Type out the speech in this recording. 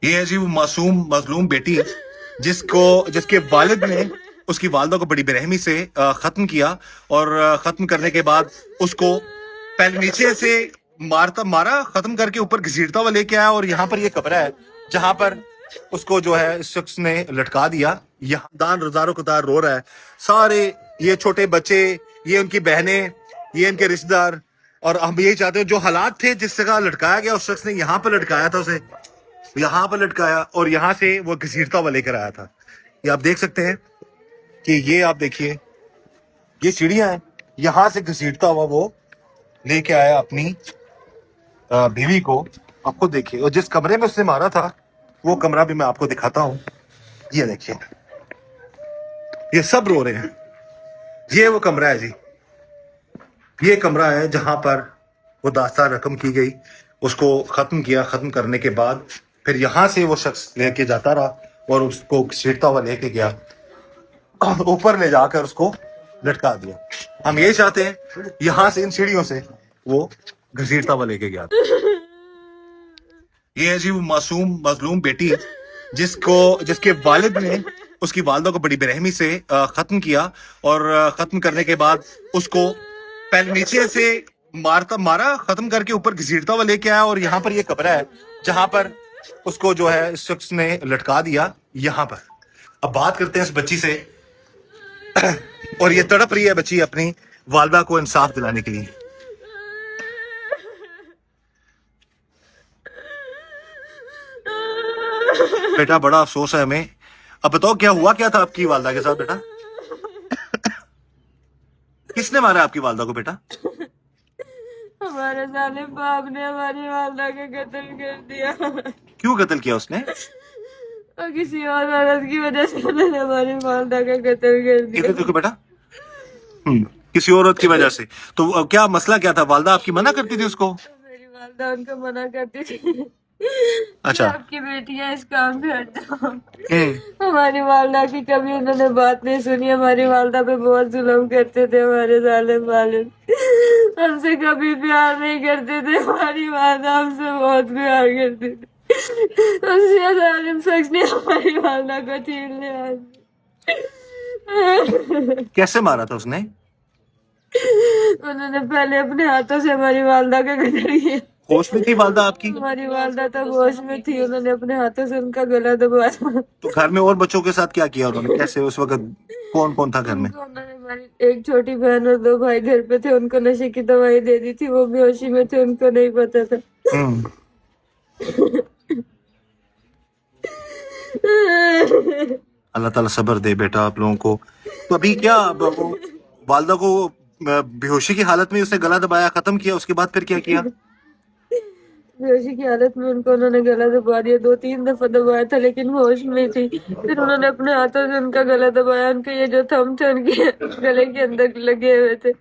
یہ ہے جی وہ معصوم مظلوم بیٹی جس کے والد نے اس کی والدہ کو بڑی برحمی سے ختم کیا، اور ختم کرنے کے بعد اس کو پہلے نیچے سے مارا، ختم کر کے اوپر گھسیٹتا ہوا لے کے آیا، اور یہاں پر یہ قبر ہے جہاں پر اس کو جو ہے اس شخص نے لٹکا دیا۔ یہاں دان رزاروں قطار رو رہا ہے، سارے یہ چھوٹے بچے، یہ ان کی بہنیں، یہ ان کے رشتہ دار، اور ہم یہی چاہتے ہیں جو حالات تھے جس جگہ لٹکایا گیا، اس شخص نے یہاں پر لٹکایا تھا اسے، یہاں پر لٹکایا اور یہاں سے وہ گھسیٹتا ہوا لے کر آیا تھا۔ یہ آپ دیکھ سکتے ہیں کہ یہ آپ دیکھیے، یہ سیڑھیاں ہیں، یہاں سے گھسیٹتا ہوا وہ لے کے آیا اپنی بیوی کو۔ آپ خود دیکھیے، اور جس کمرے میں اس نے مارا تھا وہ کمرہ بھی میں آپ کو دکھاتا ہوں۔ یہ دیکھیے، یہ سب رو رہے ہیں۔ یہ وہ کمرہ ہے جی، یہ کمرہ ہے جہاں پر وہ داستان رقم کی گئی، اس کو ختم کیا، ختم کرنے کے بعد پھر یہاں سے وہ شخص لے کے جاتا رہا اور اس کو گھسیٹتا ہوا لے کے گیا، اوپر لے جا کر اس کو لٹکا دیا۔ ہم یہی چاہتے ہیں یہاں سے ان سیڑھیوں سے وہ گھسیٹتا ہوا لے کے گیا۔ یہ ہے جی وہ معصوم مظلوم بیٹی جس کے والد نے اس کی والدہ کو بڑی برحمی سے ختم کیا، اور ختم کرنے کے بعد اس کو پہلے نیچے سے مارا، ختم کر کے اوپر گھسیٹتا ہوا لے کے آیا، اور یہاں پر یہ قبر ہے جہاں پر اس کو جو ہے اس شخص نے لٹکا دیا یہاں پر۔ اب بات کرتے ہیں اس بچی سے، اور یہ تڑپ رہی ہے بچی اپنی والدہ کو انصاف دلانے کے لیے۔ بیٹا بڑا افسوس ہے ہمیں، اب بتاؤ کیا ہوا کیا تھا آپ کی والدہ کے ساتھ بیٹا؟ کس نے مارا آپ کی والدہ کو بیٹا؟ ہمارے ظالم باپ نے ہماری والدہ کا قتل کر دیا، کیوں قتل کیا اس نے؟ اور کسی اور عورت کی وجہ سے انہوں نے ہماری والدہ کا قتل کر دیا۔ دیکھو بیٹا، کسی اور عورت کی وجہ سے، تو کیا مسئلہ کیا تھا؟ والدہ آپ کی منع کرتی تھی اس کو؟ میری والدہ ان کو منع کرتی تھی اچھا۔ آپ کی بیٹیاں اس کام پہ ہٹ جاؤ۔ ہماری والدہ کی کبھی انہوں نے بات نہیں سنی، ہماری والدہ پہ بہت ظلم کرتے تھے ہمارے ظالم والد، ہم سے کبھی پیار نہیں کرتے تھے، ہماری والدہ ہم سے بہت پیار کرتی تھی۔ اس ظالم شخص نے ہماری والدہ کو چھین لیا۔ کیسے مارا تھا اس نے؟ انہوں نے پہلے اپنے ہاتھوں سے ہماری والدہ کا قتل کیا۔ ہوش میں تھی والدہ آپ کی؟ ہماری والدہ تو ہوش میں تھی، انہوں نے اپنے ہاتھوں سے ان کا گلا دبایا۔ تو گھر میں اور بچوں کے ساتھ کیا کیا انہوں نے؟ کیسے اس وقت کون کون تھا گھر میں؟ ہماری ایک چھوٹی بہن اور 2 بھائی گھر پہ تھے، ان کو نشے کی دوائی دے دی تھی، وہ بھی ہوشی میں تھے، ان کو نہیں پتا تھا۔ اللہ تعالیٰ صبر دے بیٹا آپ لوگوں کو۔ تو ابھی کیا والدہ کو بے ہوشی کی حالت میں اس نے گلا دبایا، ختم کیا، اس کے بعد پھر کیا کیا؟ بے ہوشی کی حالت میں ان کو انہوں نے گلا دبا دیا، 2-3 دفعہ دبایا تھا لیکن وہ ہوش میں تھی۔ پھر انہوں نے اپنے ہاتھوں سے ان کا گلا دبایا، ان کے یہ جو تھم تھے ان کے گلے کے اندر لگے ہوئے تھے۔